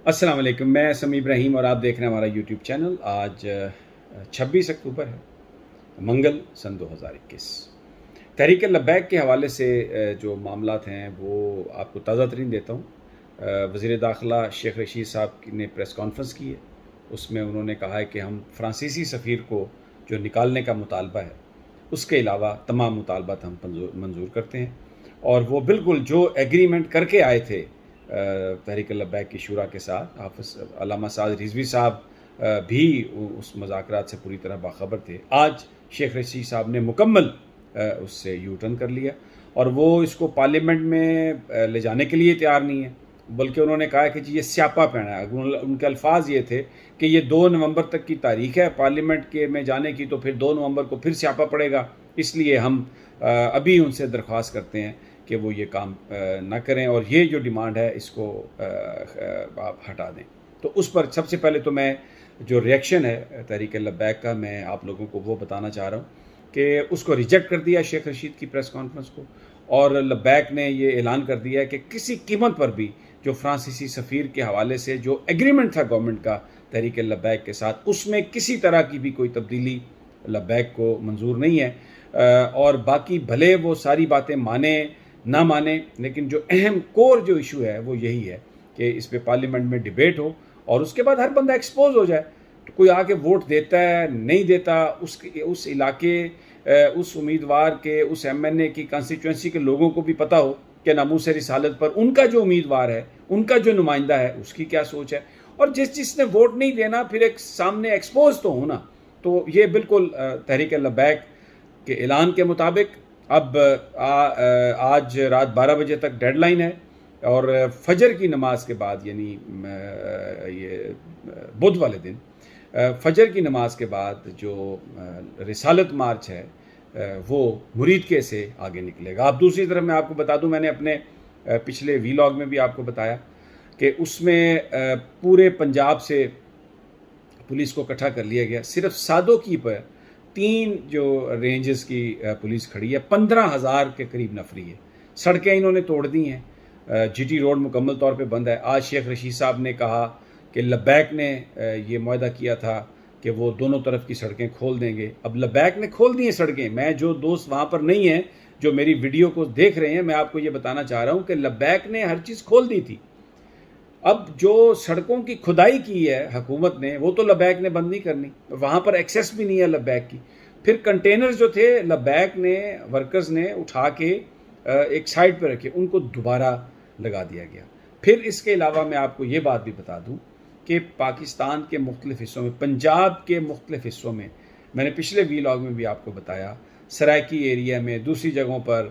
السلام علیکم، میں سمیع ابراہیم اور آپ دیکھ رہے ہیں ہمارا یوٹیوب چینل۔ آج 26 اکتوبر ہے، منگل سن 2021۔ تحریک لبیک کے حوالے سے جو معاملات ہیں وہ آپ کو تازہ ترین دیتا ہوں۔ وزیر داخلہ شیخ رشید صاحب نے پریس کانفرنس کی ہے، اس میں انہوں نے کہا ہے کہ ہم فرانسیسی سفیر کو جو نکالنے کا مطالبہ ہے اس کے علاوہ تمام مطالبات ہم منظور کرتے ہیں، اور وہ بالکل جو ایگریمنٹ کر کے آئے تھے تحریک لبیک کی شورا کے ساتھ، حافظ علامہ سعد رضوی صاحب بھی اس مذاکرات سے پوری طرح باخبر تھے۔ آج شیخ رشید صاحب نے مکمل اس سے یو ٹرن کر لیا، اور وہ اس کو پارلیمنٹ میں لے جانے کے لیے تیار نہیں ہے، بلکہ انہوں نے کہا کہ جی یہ سیاپا پہنا ہے۔ ان کے الفاظ یہ تھے کہ یہ 2 نومبر تک کی تاریخ ہے پارلیمنٹ کے میں جانے کی، تو پھر 2 نومبر کو پھر سیاپا پڑے گا، اس لیے ہم ابھی ان سے درخواست کرتے ہیں کہ وہ یہ کام نہ کریں، اور یہ جو ڈیمانڈ ہے اس کو آپ ہٹا دیں۔ تو اس پر سب سے پہلے تو میں جو ریئیکشن ہے تحریک لبیک کا، میں آپ لوگوں کو وہ بتانا چاہ رہا ہوں کہ اس کو ریجیکٹ کر دیا شیخ رشید کی پریس کانفرنس کو، اور لبیک نے یہ اعلان کر دیا ہے کہ کسی قیمت پر بھی جو فرانسیسی سفیر کے حوالے سے جو ایگریمنٹ تھا گورنمنٹ کا تحریک لبیک کے ساتھ، اس میں کسی طرح کی بھی کوئی تبدیلی لبیک کو منظور نہیں ہے۔ اور باقی بھلے وہ ساری باتیں مانیں نہ مانے، لیکن جو اہم کور جو ایشو ہے وہ یہی ہے کہ اس پہ پارلیمنٹ میں ڈیبیٹ ہو، اور اس کے بعد ہر بندہ ایکسپوز ہو جائے، تو کوئی آ کے ووٹ دیتا ہے نہیں دیتا، اس علاقے اس امیدوار کے، اس ایم این اے کی کانسٹیچوئنسی کے لوگوں کو بھی پتہ ہو کہ ناموس رسالت پر ان کا جو امیدوار ہے، ان کا جو نمائندہ ہے، اس کی کیا سوچ ہے، اور جس نے ووٹ نہیں دینا پھر ایک سامنے ایکسپوز تو ہونا۔ تو یہ بالکل تحریک لبیک کے اعلان کے مطابق اب آج رات 12 بجے تک ڈیڈ لائن ہے، اور فجر کی نماز کے بعد، یعنی یہ بدھ والے دن فجر کی نماز کے بعد جو رسالت مارچ ہے وہ مریدکے سے آگے نکلے گا۔ اب دوسری طرف میں آپ کو بتا دوں، میں نے اپنے پچھلے ویلاگ میں بھی آپ کو بتایا کہ اس میں پورے پنجاب سے پولیس کو اکٹھا کر لیا گیا، صرف سادو کی پر 3 جو رینجز کی پولیس کھڑی ہے، 15,000 کے قریب نفری ہے۔ سڑکیں انہوں نے توڑ دی ہیں، جی ٹی روڈ مکمل طور پہ بند ہے۔ آج شیخ رشید صاحب نے کہا کہ لبیک نے یہ معاہدہ کیا تھا کہ وہ دونوں طرف کی سڑکیں کھول دیں گے۔ اب لبیک نے کھول دی ہیں سڑکیں، میں جو دوست وہاں پر نہیں ہیں جو میری ویڈیو کو دیکھ رہے ہیں، میں آپ کو یہ بتانا چاہ رہا ہوں کہ لبیک نے ہر چیز کھول دی تھی۔ اب جو سڑکوں کی کھدائی کی ہے حکومت نے، وہ تو لبیک نے بند نہیں کرنی، وہاں پر ایکسیس بھی نہیں ہے لبیک کی۔ پھر کنٹینر جو تھے لبیک نے ورکرز نے اٹھا کے ایک سائڈ پہ رکھے، ان کو دوبارہ لگا دیا گیا۔ پھر اس کے علاوہ میں آپ کو یہ بات بھی بتا دوں کہ پاکستان کے مختلف حصوں میں، پنجاب کے مختلف حصوں میں نے پچھلے ویلاگ میں بھی آپ کو بتایا، سرائکی ایریا میں، دوسری جگہوں پر،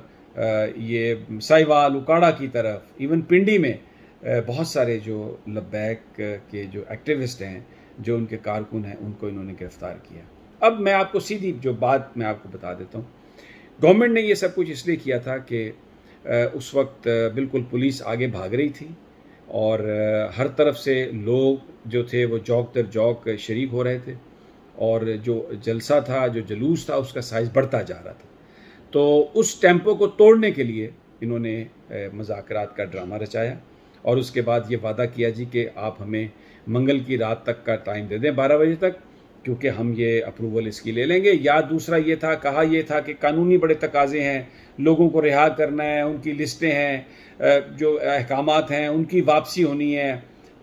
یہ سائیوال اکاڑا کی طرف، ایون پنڈی میں بہت سارے جو لبیک کے جو ایکٹیوسٹ ہیں، جو ان کے کارکن ہیں، ان کو انہوں نے گرفتار کیا۔ اب میں آپ کو سیدھی جو بات میں آپ کو بتا دیتا ہوں، گورنمنٹ نے یہ سب کچھ اس لیے کیا تھا کہ اس وقت بالکل پولیس آگے بھاگ رہی تھی، اور ہر طرف سے لوگ جو تھے وہ جوک در جوک شریک ہو رہے تھے، اور جو جلسہ تھا، جو جلوس تھا، اس کا سائز بڑھتا جا رہا تھا۔ تو اس ٹیمپو کو توڑنے کے لیے انہوں نے مذاکرات کا ڈرامہ رچایا، اور اس کے بعد یہ وعدہ کیا جی کہ آپ ہمیں منگل کی رات تک کا ٹائم دے دیں، 12 بجے تک، کیونکہ ہم یہ اپروول اس کی لے لیں گے۔ یا دوسرا یہ تھا، کہا یہ تھا کہ قانونی بڑے تقاضے ہیں، لوگوں کو رہا کرنا ہے، ان کی لسٹیں ہیں، جو احکامات ہیں ان کی واپسی ہونی ہے،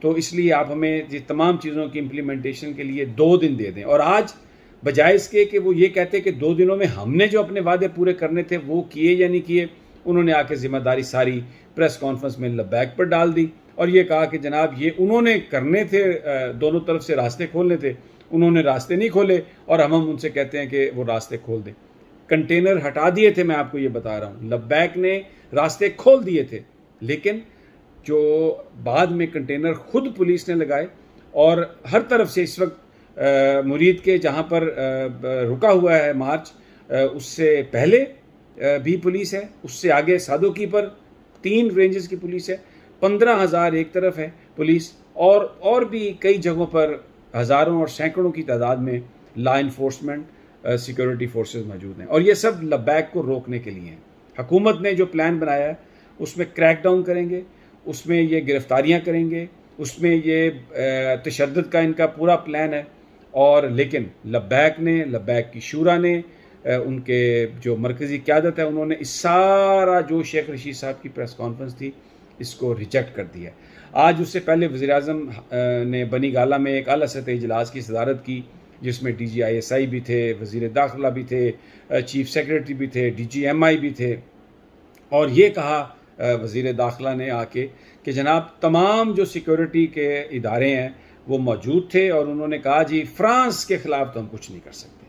تو اس لیے آپ ہمیں یہ تمام چیزوں کی امپلیمنٹیشن کے لیے 2 دن دے دیں۔ اور آج بجائے اس کے کہ وہ یہ کہتے کہ 2 دنوں میں ہم نے جو اپنے وعدے پورے کرنے تھے وہ کیے یا نہیں کیے، انہوں نے آ کے ذمہ داری ساری پریس کانفرنس میں لبیک پر ڈال دی، اور یہ کہا کہ جناب یہ انہوں نے کرنے تھے، دونوں طرف سے راستے کھولنے تھے، انہوں نے راستے نہیں کھولے، اور ہم ان سے کہتے ہیں کہ وہ راستے کھول دیں۔ کنٹینر ہٹا دیے تھے، میں آپ کو یہ بتا رہا ہوں، لبیک نے راستے کھول دیے تھے، لیکن جو بعد میں کنٹینر خود پولیس نے لگائے، اور ہر طرف سے اس وقت مرید کے جہاں پر رکا ہوا ہے مارچ، اس سے پہلے بھی پولیس ہے، اس سے آگے سادو کی پر 3 رینجز کی پولیس ہے، 15,000 ایک طرف ہے پولیس، اور بھی کئی جگہوں پر ہزاروں اور سینکڑوں کی تعداد میں لا انفورسمنٹ سیکورٹی فورسز موجود ہیں، اور یہ سب لبیک کو روکنے کے لیے ہیں۔ حکومت نے جو پلان بنایا ہے اس میں کریک ڈاؤن کریں گے، اس میں یہ گرفتاریاں کریں گے، اس میں یہ تشدد کا ان کا پورا پلان ہے، اور لیکن لبیک کی شورا نے، ان کے جو مرکزی قیادت ہے، انہوں نے اس سارا جو شیخ رشید صاحب کی پریس کانفرنس تھی اس کو ریجیکٹ کر دیا۔ آج اس سے پہلے وزیر اعظم نے بنی گالہ میں ایک اعلیٰ سطحی اجلاس کی صدارت کی، جس میں DGI بھی تھے، وزیر داخلہ بھی تھے، چیف سیکریٹری بھی تھے، DGMI بھی تھے، اور یہ کہا وزیر داخلہ نے آ کے کہ جناب تمام جو سیکورٹی کے ادارے ہیں وہ موجود تھے، اور انہوں نے کہا جی فرانس کے خلاف تو ہم کچھ نہیں کر سکتے،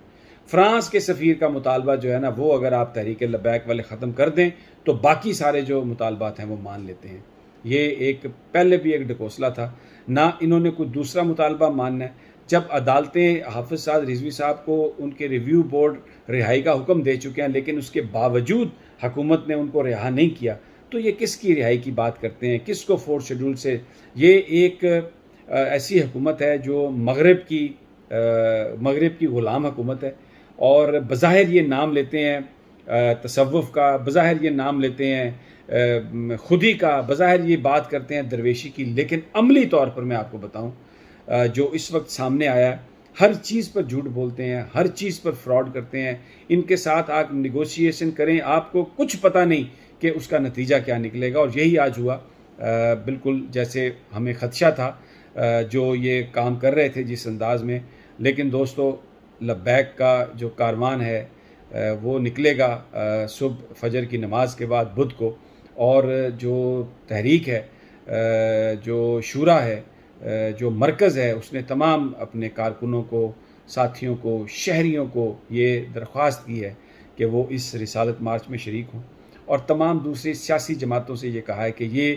فرانس کے سفیر کا مطالبہ جو ہے نا وہ اگر آپ تحریک لبیک والے ختم کر دیں تو باقی سارے جو مطالبات ہیں وہ مان لیتے ہیں۔ یہ پہلے بھی ایک ڈھکوسلا تھا، نہ انہوں نے کوئی دوسرا مطالبہ ماننا ہے۔ جب عدالتیں حافظ سعد رضوی صاحب کو ان کے ریویو بورڈ رہائی کا حکم دے چکے ہیں، لیکن اس کے باوجود حکومت نے ان کو رہا نہیں کیا، تو یہ کس کی رہائی کی بات کرتے ہیں؟ کس کو 4 شیڈول سے؟ یہ ایک ایسی حکومت ہے جو مغرب کی غلام حکومت ہے، اور بظاہر یہ نام لیتے ہیں تصوف کا، بظاہر یہ نام لیتے ہیں خودی کا، بظاہر یہ بات کرتے ہیں درویشی کی، لیکن عملی طور پر میں آپ کو بتاؤں جو اس وقت سامنے آیا ہے، ہر چیز پر جھوٹ بولتے ہیں، ہر چیز پر فراڈ کرتے ہیں۔ ان کے ساتھ آپ نیگوشیشن کریں، آپ کو کچھ پتہ نہیں کہ اس کا نتیجہ کیا نکلے گا، اور یہی آج ہوا۔ بالکل جیسے ہمیں خدشہ تھا جو یہ کام کر رہے تھے جس انداز میں، لیکن دوستو لبیک کا جو کاروان ہے وہ نکلے گا صبح فجر کی نماز کے بعد بدھ کو، اور جو تحریک ہے، جو شورا ہے، جو مرکز ہے، اس نے تمام اپنے کارکنوں کو، ساتھیوں کو، شہریوں کو یہ درخواست کی ہے کہ وہ اس رسالت مارچ میں شریک ہوں، اور تمام دوسری سیاسی جماعتوں سے یہ کہا ہے کہ یہ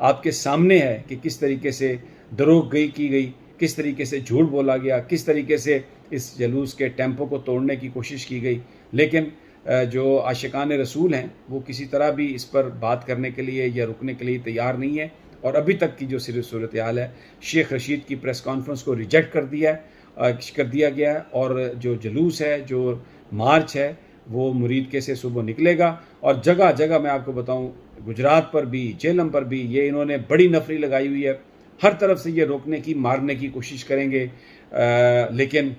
آپ کے سامنے ہے کہ کس طریقے سے دروغ کی گئی، کس طریقے سے جھوٹ بولا گیا، کس طریقے سے اس جلوس کے ٹیمپو کو توڑنے کی کوشش کی گئی، لیکن جو عاشقان رسول ہیں وہ کسی طرح بھی اس پر بات کرنے کے لیے یا رکنے کے لیے تیار نہیں ہے، اور ابھی تک کی جو صورتحال ہے، شیخ رشید کی پریس کانفرنس کو ریجیکٹ کر دیا گیا ہے، اور جو جلوس ہے، جو مارچ ہے، وہ مرید کے سے صبح نکلے گا، اور جگہ جگہ میں آپ کو بتاؤں گجرات پر بھی، جہلم پر بھی یہ انہوں نے بڑی نفری لگائی ہوئی ہے، ہر طرف سے یہ روکنے کی، مارنے کی کوشش کریں گے، لیکن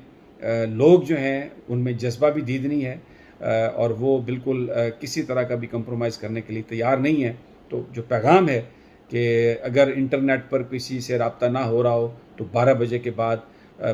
لوگ جو ہیں ان میں جذبہ بھی دید نہیں ہے، اور وہ بالکل کسی طرح کا بھی کمپرومائز کرنے کے لیے تیار نہیں ہے۔ تو جو پیغام ہے کہ اگر انٹرنیٹ پر کسی سے رابطہ نہ ہو رہا ہو تو 12 بجے کے بعد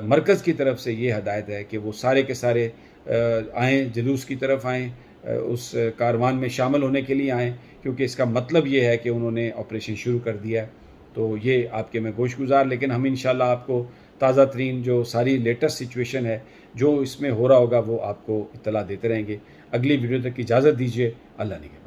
مرکز کی طرف سے یہ ہدایت ہے کہ وہ سارے کے سارے آئیں، جلوس کی طرف آئیں، اس کاروان میں شامل ہونے کے لیے آئیں، کیونکہ اس کا مطلب یہ ہے کہ انہوں نے آپریشن شروع کر دیا ہے۔ تو یہ آپ کے میں گوش گزار، لیکن ہم انشاءاللہ آپ کو تازہ ترین جو ساری لیٹسٹ سچویشن ہے جو اس میں ہو رہا ہوگا وہ آپ کو اطلاع دیتے رہیں گے۔ اگلی ویڈیو تک کی اجازت دیجیے، اللہ نگہبان۔